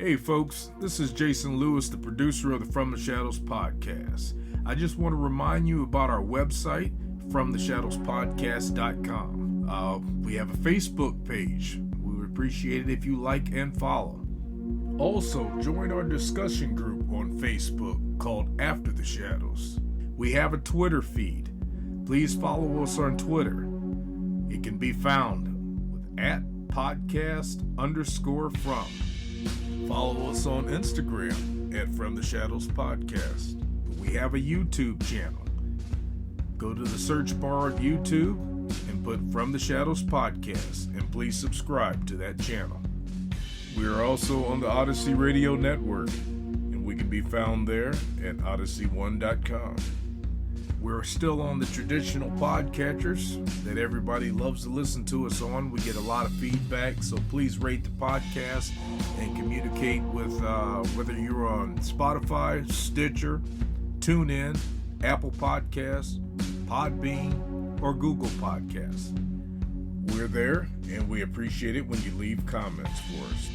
Hey folks, this is Jason Lewis, the producer of the From the Shadows podcast. I just want to remind you about our website, fromtheshadowspodcast.com. We have a Facebook page. We would appreciate it if you like and follow. Also, join our discussion group on Facebook called After the Shadows. We have a Twitter feed. Please follow us on Twitter. It can be found with @podcast_from. Follow us on Instagram at From the Shadows Podcast. We have a YouTube channel. Go to the search bar at YouTube and put From the Shadows Podcast, and please subscribe to that channel. We are also on the Odyssey Radio Network, and we can be found there at odyssey1.com. We're still on the traditional podcatchers that everybody loves to listen to us on. We get a lot of feedback, so please rate the podcast and communicate with whether you're on Spotify, Stitcher, TuneIn, Apple Podcasts, Podbean, or Google Podcasts. We're there, and we appreciate it when you leave comments for us.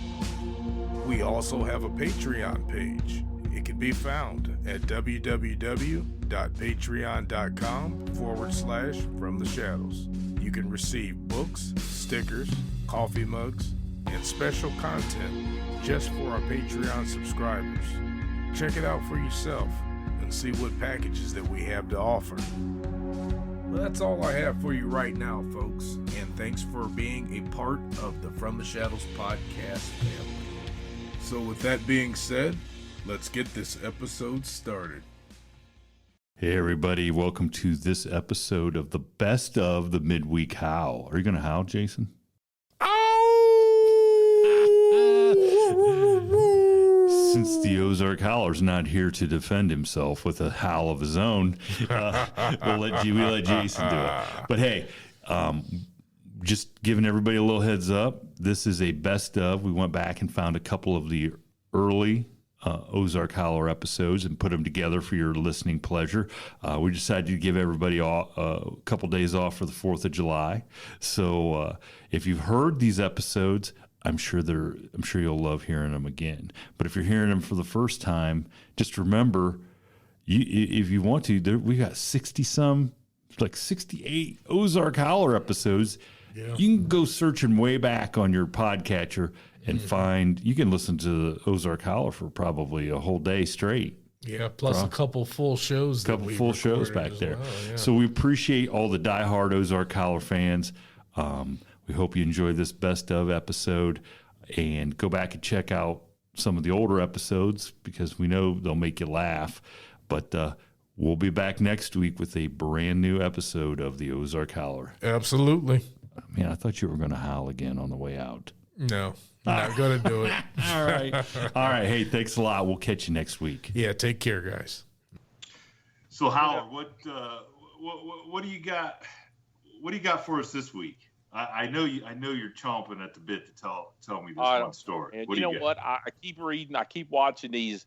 We also have a Patreon page. It can be found at www.patreon.com/From the Shadows. You can receive books, stickers, coffee mugs, and special content just for our Patreon subscribers. Check it out for yourself and see what packages that we have to offer. Well, that's all I have for you right now, folks, and thanks for being a part of the From the Shadows podcast family. So with that being said, let's get this episode started. Hey everybody, welcome to this episode of the best of the Midweek Howl. Are you going to howl, Jason? Since the Ozark Howler's not here to defend himself with a howl of his own, we'll let Jason do it. But hey, just giving everybody a little heads up, this is a best of. We went back and found a couple of the early Ozark Howler episodes and put them together for your listening pleasure. We decided to give everybody a couple days off for the 4th of July. So if you've heard these episodes, I'm sure you'll love hearing them again. But if you're hearing them for the first time, just remember, if you want to, we got 68 Ozark Howler episodes. Yeah. You can go searching way back on your podcatcher and you can listen to the Ozark Howler for probably a whole day straight. Yeah, plus a couple full shows. Back there. Well, yeah. So we appreciate all the diehard Ozark Howler fans. We hope you enjoy this best of episode, and go back and check out some of the older episodes because we know they'll make you laugh. But we'll be back next week with a brand new episode of the Ozark Howler. Absolutely. Man, I thought you were going to howl again on the way out. No, not going to do it. All right. Hey, thanks a lot. We'll catch you next week. Yeah, take care, guys. So, Howard, what do you got? What do you got for us this week? I know you're chomping at the bit to tell me this one story. And you know what? I keep reading. I keep watching these.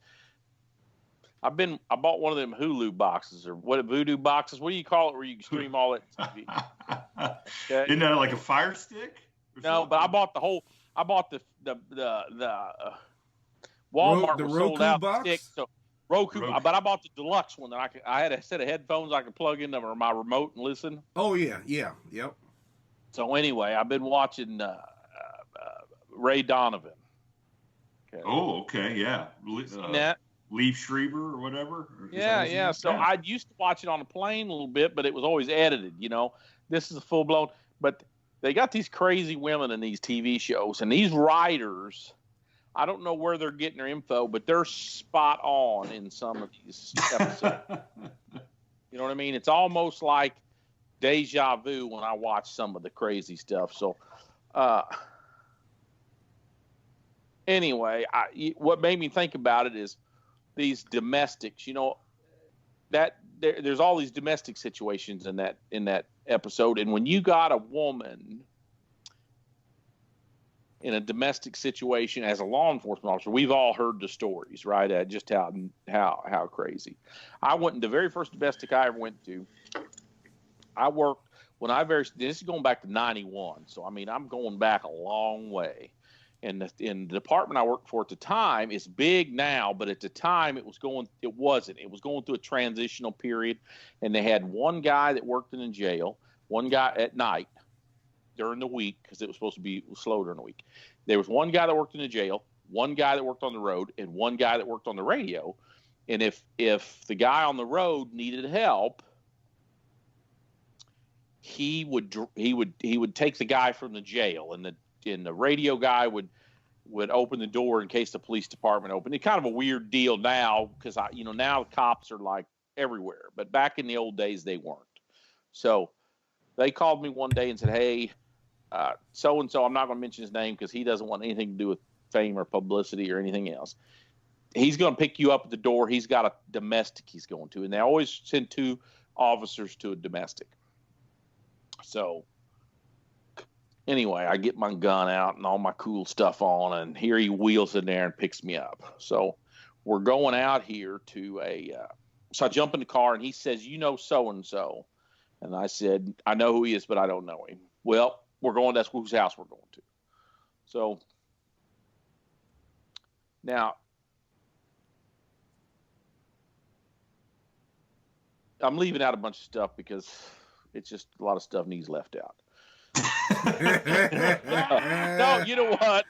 I bought one of them Hulu boxes or voodoo boxes. What do you call it? Where you can stream all that TV? Okay. Isn't that like a Fire Stick? No, but I bought the Walmart the was Roku sold out box? stick. So Roku, but I bought the deluxe one that I had a set of headphones I could plug into my remote and listen. Oh yeah, yep. So anyway, I've been watching Ray Donovan. Okay. Oh, okay, yeah. Seen that? Leaf Schreiber or whatever? Yeah. So I used to watch it on a plane a little bit, but it was always edited, you know. This is a full-blown. But they got these crazy women in these TV shows, and these writers, I don't know where they're getting their info, but they're spot on in some of these episodes. You know what I mean? It's almost like deja vu when I watch some of the crazy stuff. So anyway, what made me think about it is these domestics, you know, that there's all these domestic situations in that episode. And when you got a woman in a domestic situation as a law enforcement officer, we've all heard the stories, right? Just how crazy. The very first domestic I ever went to, I worked this is going back to 91. So, I mean, I'm going back a long way. And in the department I worked for at the time is big now, but at the time it wasn't. It was going through a transitional period, and they had one guy that worked in a jail, one guy at night during the week, because it was supposed to be slow during the week. There was one guy that worked in the jail, one guy that worked on the road, and one guy that worked on the radio. And if the guy on the road needed help, he would take the guy from the jail, and the radio guy would open the door in case the police department opened. It's kind of a weird deal now, because now the cops are like everywhere, but back in the old days they weren't. So they called me one day and said, "Hey, so and so, I'm not going to mention his name because he doesn't want anything to do with fame or publicity or anything else. He's going to pick you up at the door. He's got a domestic he's going to," and they always send 2 officers to a domestic. So anyway, I get my gun out and all my cool stuff on, and here he wheels in there and picks me up. So we're going out here to so I jump in the car, and he says, "You know so-and-so?" And I said, "I know who he is, but I don't know him." "Well, that's whose house we're going to." So now I'm leaving out a bunch of stuff because it's just a lot of stuff needs left out. No, you know what?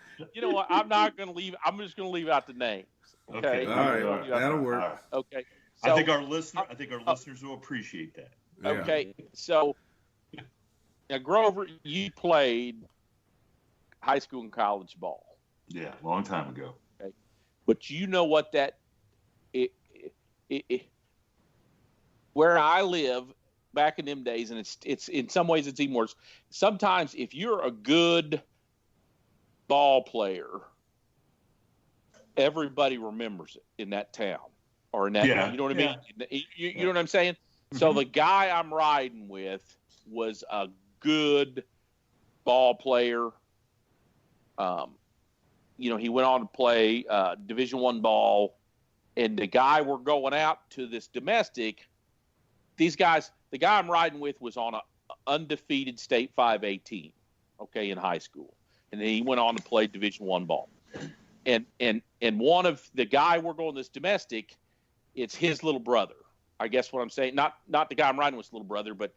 I'm not going to leave. I'm just going to leave out the names. Okay. All right. That'll work. Okay. So, I think our listeners will appreciate that. Yeah. Okay. So now, Grover, you played high school and college ball. Yeah, a long time ago. Okay. But you know what where I live back in them days, and it's in some ways it's even worse. Sometimes if you're a good ball player, everybody remembers it in that town or in that, you know what I mean? You know what I'm saying? Mm-hmm. So the guy I'm riding with was a good ball player. He went on to play Division I ball, and the guy we're going out to this domestic, these guys, the guy I'm riding with was on an undefeated state 5A team, in high school. And then he went on to play Division I ball. And one of the guy we're going this domestic, it's his little brother. I guess what I'm saying, not the guy I'm riding with, his little brother, but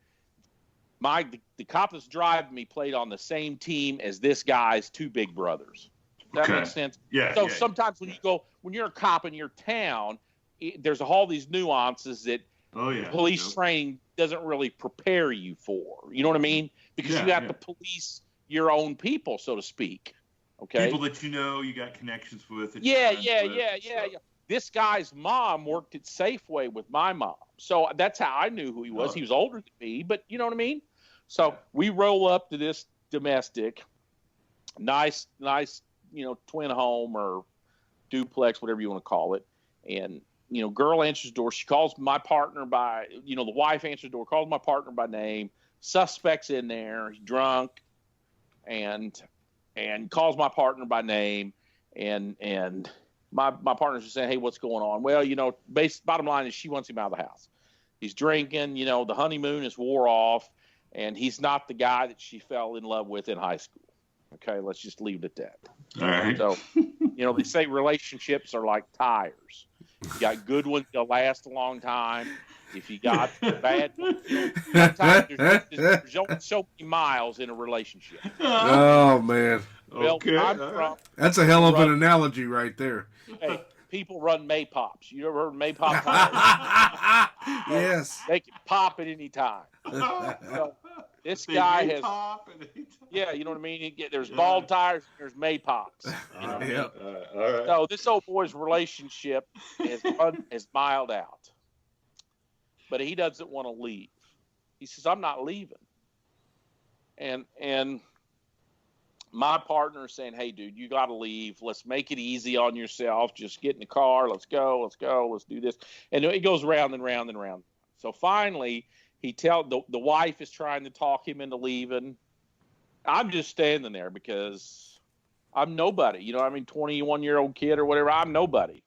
the cop that's driving me played on the same team as this guy's 2 big brothers. That makes sense? Yeah. So sometimes when you're a cop in your town, there's all these nuances that police training doesn't really prepare you for. You know what I mean? Because you have to police your own people, so to speak. Okay. People that you got connections with. Yeah. This guy's mom worked at Safeway with my mom. So that's how I knew who he was. He was older than me, but you know what I mean? So we roll up to this domestic, nice, twin home or duplex, whatever you want to call it. And, girl answers the door. She calls my partner by, the wife answers the door, calls my partner by name. Suspect's in there. He's drunk and calls my partner by name. And my partner's just saying, "Hey, what's going on?" Well, bottom line is she wants him out of the house. He's drinking, the honeymoon is wore off, and he's not the guy that she fell in love with in high school. Okay, let's just leave it at that. All right. So, they say relationships are like tires. You got good ones, they'll last a long time. If you got bad ones, sometimes there's only so many miles in a relationship. Oh, man. Well, Okay. That's a hell of an analogy right there. Hey, people run Maypops. You ever heard of Maypop tires? Yes. They can pop at any time. So, this guy has, you know what I mean? There's bald tires, and there's Maypops. You know what I mean? All right. So this old boy's relationship is mild out. But he doesn't want to leave. He says, "I'm not leaving." And my partner is saying, "Hey, dude, you got to leave. Let's make it easy on yourself. Just get in the car. Let's go. Let's do this." And it goes round and round and round. So finally, the wife is trying to talk him into leaving. I'm just standing there because I'm nobody. 21-year-old kid or whatever. I'm nobody.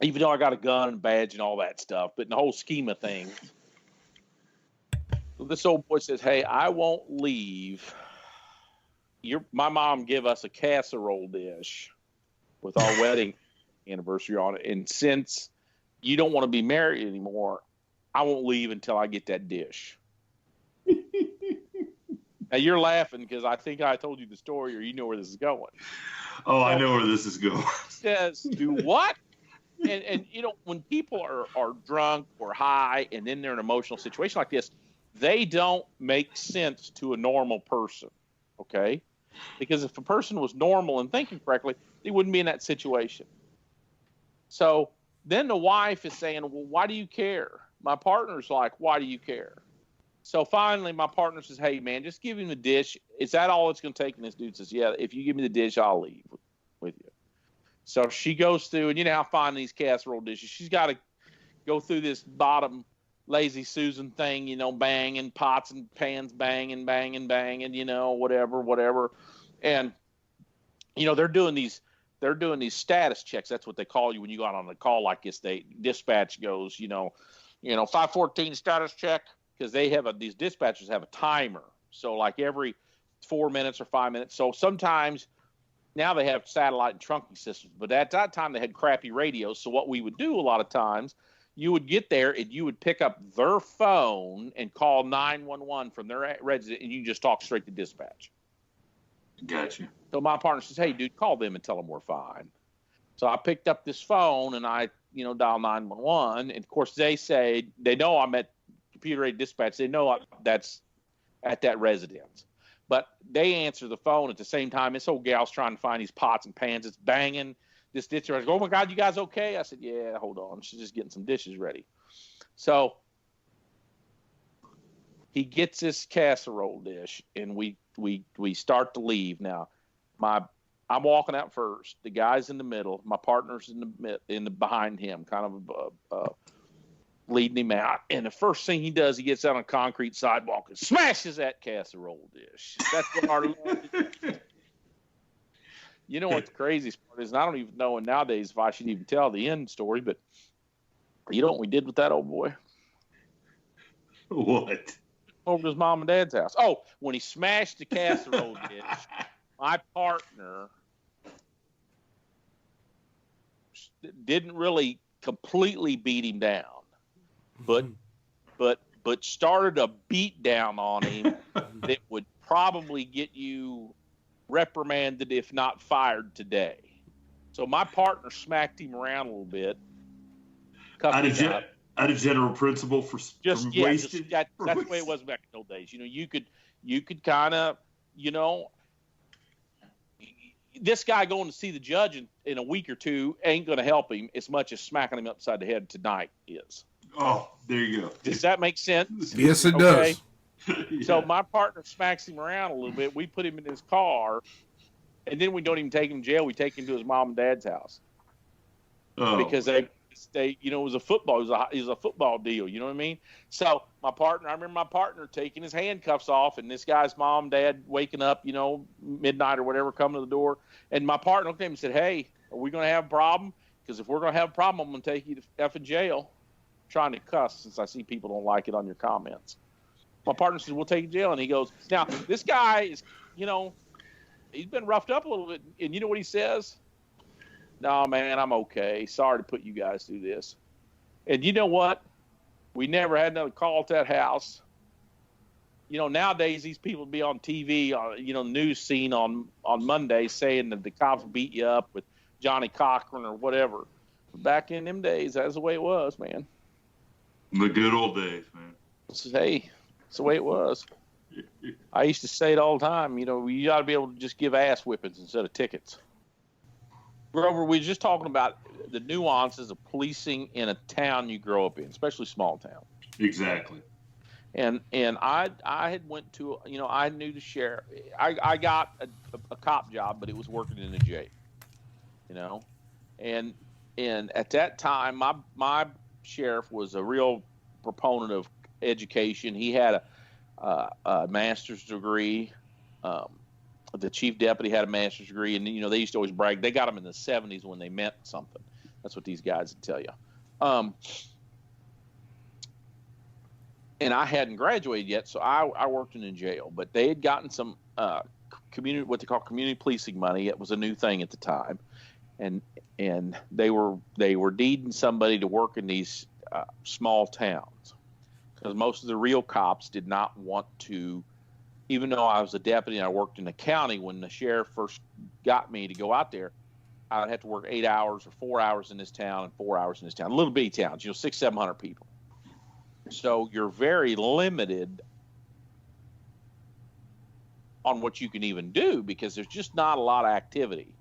Even though I got a gun and badge and all that stuff, but in the whole scheme of things. So this old boy says, "Hey, I won't leave my mom give us a casserole dish with our wedding anniversary on it. And since you don't want to be married anymore, I won't leave until I get that dish. Now you're laughing because I think I told you the story, or you know where this is going. Oh, I know where this is going. Says, do what? And when people are drunk or high and then they're in an emotional situation like this, they don't make sense to a normal person. Okay? Because if a person was normal and thinking correctly, they wouldn't be in that situation. So then the wife is saying, well, why do you care? My partner's like, why do you care? So finally, my partner says, hey, man, just give him the dish. Is that all it's going to take? And this dude says, yeah, if you give me the dish, I'll leave with you. So she goes through, and you know how fine these casserole dishes. She's got to go through this bottom Lazy Susan thing, banging pots and pans, banging, whatever. And, they're doing these status checks. That's what they call you when you go out on a call like this. Dispatch goes, 514 status check. Because these dispatchers have a timer. So like every 4 minutes or 5 minutes. So sometimes now they have satellite and trunking systems, but at that time they had crappy radios. So what we would do a lot of times, you would get there and you would pick up their phone and call 911 from their resident, and you just talk straight to dispatch. Gotcha. So my partner says, hey, dude, call them and tell them we're fine. So I picked up this phone and I, dial 911. And of course they say, they know I'm at computer-aided dispatch. They know that's at that residence. But they answer the phone at the same time. This old gal's trying to find these pots and pans. It's banging. This dispatcher goes, oh, my God, you guys okay? I said, yeah, hold on. She's just getting some dishes ready. So he gets this casserole dish, and we start to leave. Now, I'm walking out first. The guy's in the middle. My partner's in the behind him, kind of leading him out. And the first thing he does, he gets out on a concrete sidewalk and smashes that casserole dish. That's what our Lord did. You know what the craziest part is? And I don't even know nowadays if I should even tell the end story, but you know what we did with that old boy? What? Over to his mom and dad's house. Oh, when he smashed the casserole dish, my partner didn't really completely beat him down, but started a beat down on him that would probably get you reprimanded, if not fired today. So my partner smacked him around a little bit. Out of general principle for wasted. That's the way it was back in the old days. You could kind of, this guy going to see the judge in a week or two ain't going to help him as much as smacking him upside the head tonight is. Oh, there you go. Does that make sense? Yes, it does. Yeah. So my partner smacks him around a little bit. We put him in his car, and then we don't even take him to jail. We take him to his mom and dad's house because they it was a football. It was a football deal. You know what I mean? So I remember my partner taking his handcuffs off, and this guy's mom, dad waking up, midnight or whatever, coming to the door, and my partner looked at him and said, "Hey, are we going to have a problem? Because if we're going to have a problem, I'm going to take you to effing jail." I'm trying to cuss since I see people don't like it on your comments. My partner says, we'll take you to jail. And he goes, now, this guy is, he's been roughed up a little bit. And you know what he says? No, man, I'm okay. Sorry to put you guys through this. And you know what? We never had another call at that house. Nowadays, these people be on TV, news scene on Monday saying that the cops beat you up with Johnny Cochran or whatever. But back in them days, that's the way it was, man. The good old days, man. Hey. That's the way it was. I used to say it all the time. You got to be able to just give ass whippings instead of tickets. Grover, we were just talking about the nuances of policing in a town you grow up in, especially small town. Exactly. And I had went to, I knew the sheriff. I got a cop job, but it was working in a jail. And at that time, my sheriff was a real proponent of education. He had a master's degree. The chief deputy had a master's degree, and they used to always brag. They got him in the 70s when they meant something. That's what these guys would tell you. And I hadn't graduated yet, so I worked in a jail. But they had gotten some community, what they call community policing money. It was a new thing at the time, and they were deeding somebody to work in these small towns, because most of the real cops did not want to. Even though I was a deputy and I worked in the county, when the sheriff first got me to go out there, I would have to work 8 hours or 4 hours in this town and 4 hours in this town. Little bitty towns, 600-700 people. So you're very limited on what you can even do, because there's just not a lot of activity,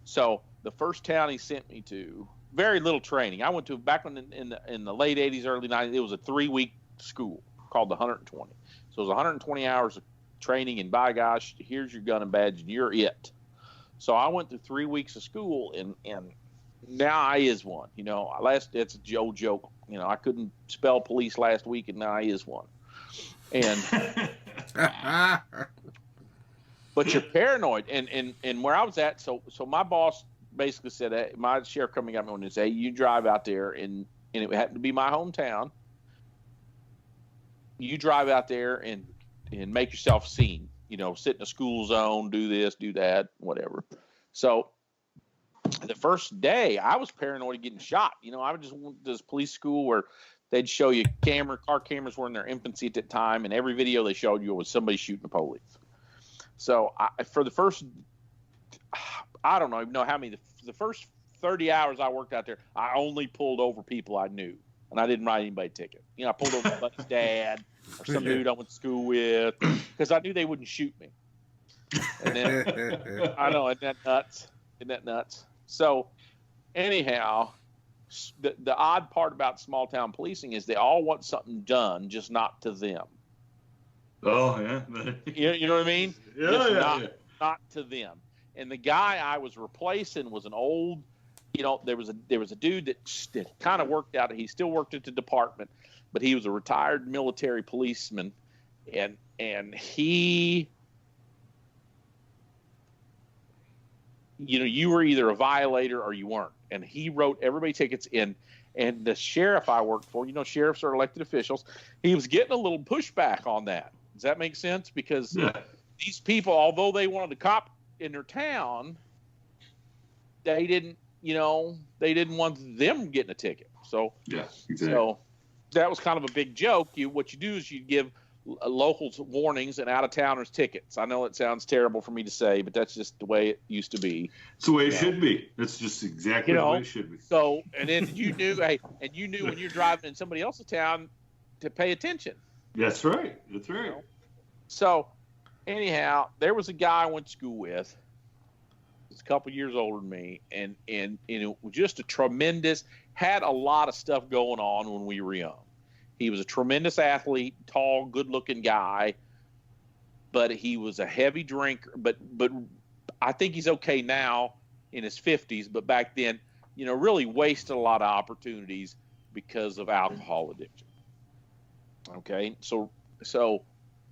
So the first town he sent me to, very little training. I went to, back in the late 80s, early 90s, it was a 3-week school called the 120. So it was 120 hours of training, and by gosh, here's your gun and badge, and you're it. So I went through 3 weeks of school, and now I is one. It's a old joke. I couldn't spell police last week, and now I is one. And but you're paranoid, and where I was at, so my boss basically said, hey, my sheriff coming up and said, hey, you drive out there, and it happened to be my hometown. You drive out there and make yourself seen, sit in a school zone, do this, do that, whatever. So the first day I was paranoid of getting shot. I would just went to this police school where they'd show you car cameras were in their infancy at that time, and every video they showed you was somebody shooting the police. So for the first, I don't even know how many, the first 30 hours I worked out there, I only pulled over people I knew, and I didn't write anybody a ticket. I pulled over somebody's dad or some dude I went to school with, because I knew they wouldn't shoot me. And then, I know, isn't that nuts? So anyhow, the odd part about small town policing is they all want something done, just not to them. Oh, yeah. You know what I mean? Yeah, not to them. And the guy I was replacing was an old, there was a dude that kind of worked out. He still worked at the department, but he was a retired military policeman, and he, you were either a violator or you weren't. And he wrote everybody tickets in. And the sheriff I worked for, sheriffs are elected officials, he was getting a little pushback on that. Does that make sense? Because these people, although they wanted a cop in their town, they didn't want them getting a ticket. So, yeah, exactly. So that was kind of a big joke. What you do is you give locals warnings and out-of-towners tickets. I know it sounds terrible for me to say, but that's just the way it used to be. It's the way it should be. That's just exactly the way it should be. So, and then you knew, when you're driving in somebody else's town to pay attention. That's right. That's right. So, anyhow, there was a guy I went to school with. He's a couple years older than me, and it was just a tremendous, had a lot of stuff going on when we were young. He was a tremendous athlete, tall, good-looking guy, but he was a heavy drinker. But I think he's okay now in his 50s, but back then, really wasted a lot of opportunities because of alcohol addiction. Okay, so,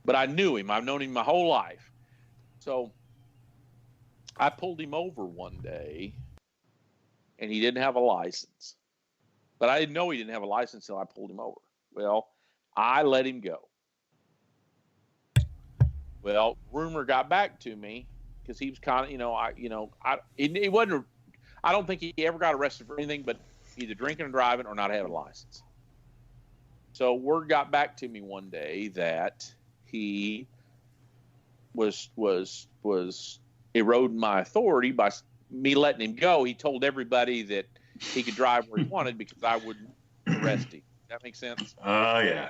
but I knew him. I've known him my whole life. So I pulled him over one day, and he didn't have a license. But I didn't know he didn't have a license until I pulled him over. Well, I let him go. Well, rumor got back to me because he was kind of, he wasn't. I don't think he ever got arrested for anything but either drinking and driving or not having a license. So word got back to me one day that he was eroding my authority by me letting him go. He told everybody that he could drive where he wanted because I wouldn't arrest him. That makes sense? Oh, yeah.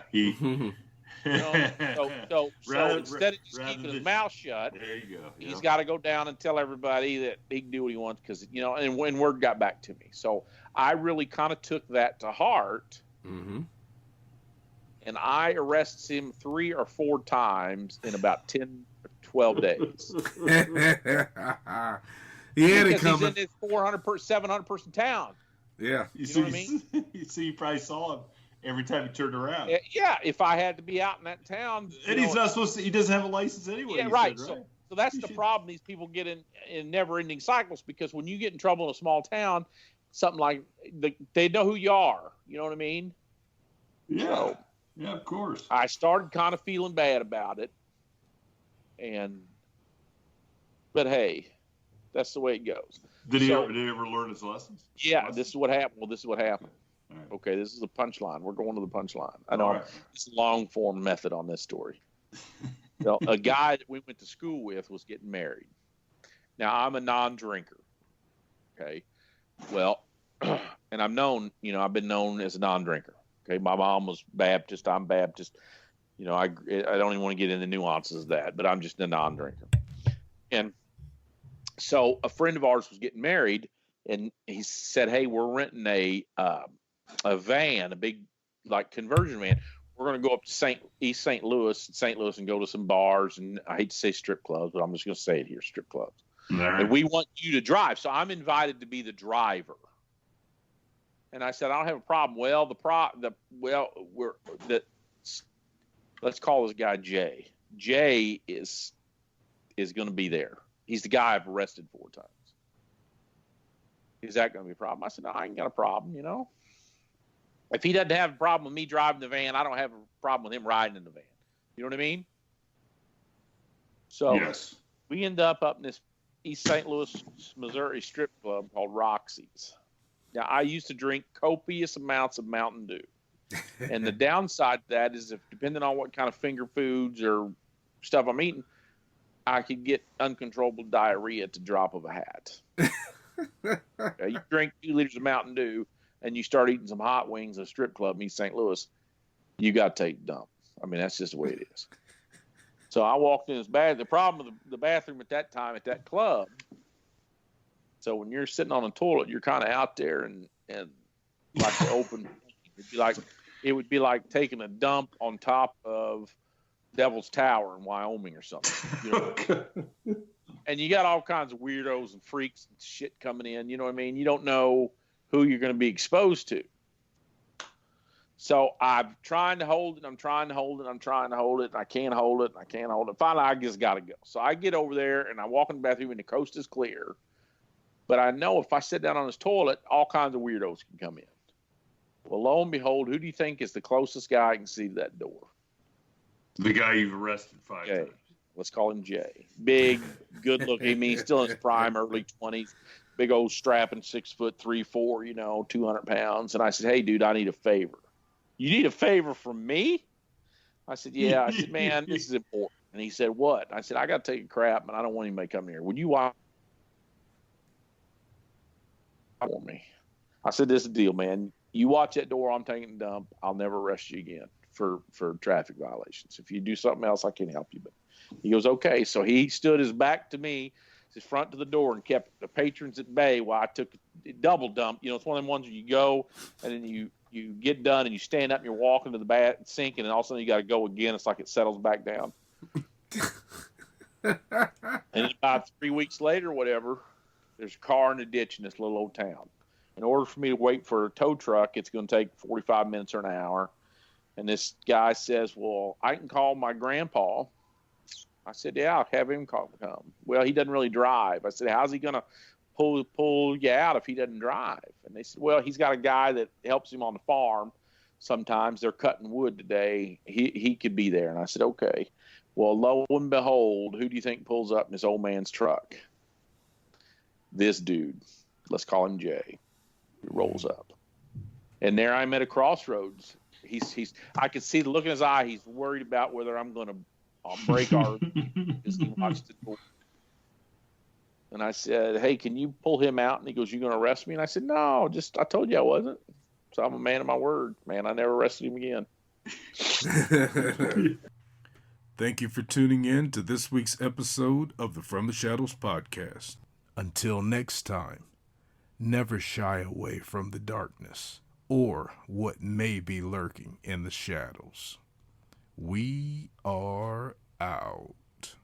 So instead of just keeping his mouth shut, there you go. He's got to go down and tell everybody that he can do what he wants because, and when word got back to me. So I really kind of took that to heart. Mm-hmm. And I arrested him 3 or 4 times in about 10 or 12 days. Because he's in this 700 person town. Yeah. You know what I mean? You probably saw him every time he turned around. Yeah, if I had to be out in that town. And he's not supposed to, he doesn't have a license anyway. Yeah, right. So that's the problem these people get in never-ending cycles, because when you get in trouble in a small town, something like, they know who you are. You know what I mean? Yeah. So yeah, of course. I started kind of feeling bad about it. And But hey, that's the way it goes. Did he ever learn his lessons? Yeah, this is what happened. Well, this is what happened. Right. Okay, this is the punchline. We're going to the punchline. I know it's a long form method on this story. A guy that we went to school with was getting married. Now, I'm a non-drinker. Okay. Well, and I've been known as a non-drinker. Okay. My mom was Baptist. I'm Baptist. I don't even want to get into nuances of that, but I'm just a non-drinker. And so a friend of ours was getting married, and he said, "Hey, we're renting a van, a big conversion van. We're going to go up to East St. Louis, and go to some bars, and I hate to say strip clubs, but I'm just going to say it here, strip clubs. Right. And we want you to drive." So I'm invited to be the driver. And I said, "I don't have a problem." Well, let's call this guy Jay. Jay is going to be there. He's the guy I've arrested 4 times. Is that going to be a problem? I said, "No, I ain't got a problem, If he doesn't have a problem with me driving the van, I don't have a problem with him riding in the van." You know what I mean? So yes. We end up in this East St. Louis, Missouri strip club called Roxy's. Now, I used to drink copious amounts of Mountain Dew. And the downside to that is, depending on what kind of finger foods or stuff I'm eating, I could get uncontrollable diarrhea at the drop of a hat. Okay, you drink 2 liters of Mountain Dew and you start eating some hot wings at a strip club in East St. Louis, you got to take a dump. I mean, that's just the way it is. So I walked in this bathroom. The problem with the bathroom at that time at that club, so when you're sitting on a toilet, you're kind of out there and like the open, it would be like taking a dump on top of Devil's Tower in Wyoming or something. And you got all kinds of weirdos and freaks and shit coming in. You know what I mean? You don't know who you're going to be exposed to. So I'm trying to hold it. And I can't hold it. Finally, I just got to go. So I get over there and I walk in the bathroom and the coast is clear. But I know if I sit down on this toilet, all kinds of weirdos can come in. Well, lo and behold, who do you think is the closest guy I can see to that door? The guy you've arrested 5 times. Let's call him Jay. Big, good looking. I mean, he's still in his prime, early 20s. Big old strapping, 6'3", 4", 200 pounds. And I said, "Hey, dude, I need a favor." "You need a favor from me?" I said, "Yeah." I said, "Man, this is important." And he said, "What?" I said, "I got to take a crap, and I don't want anybody coming here. Would you watch for me?" I said, "This is the deal, man. You watch that door. I'm taking a dump. I'll never arrest you again for traffic violations. If you do something else, I can't help you." But he goes, "Okay." So he stood his back to me, his front to the door, and kept the patrons at bay while I took a double dump. It's one of them ones where you go and then you get done and you stand up and you're walking to the sink, and then all of a sudden you got to go again. It's like it settles back down. And about 3 weeks later, whatever, there's a car in the ditch in this little old town. In order for me to wait for a tow truck, it's going to take 45 minutes or an hour. And this guy says, "Well, I can call my grandpa." I said, "Yeah, I'll have him come." "Well, he doesn't really drive." I said, "How's he going to pull you out if he doesn't drive?" And they said, "Well, he's got a guy that helps him on the farm. Sometimes they're cutting wood today. He could be there." And I said, "Okay." Well, lo and behold, who do you think pulls up in this old man's truck? This dude. Let's call him Jay. He rolls up. And there I'm at a crossroads. I could see the look in his eye. He's worried about whether I'm going to break our because he watched the door. And I said, "Hey, can you pull him out?" And he goes, "You going to arrest me?" And I said, "No, I told you I wasn't. So I'm a man of my word, man. I never arrested him again." Thank you for tuning in to this week's episode of the From the Shadows podcast. Until next time, never shy away from the darkness or what may be lurking in the shadows. We are out.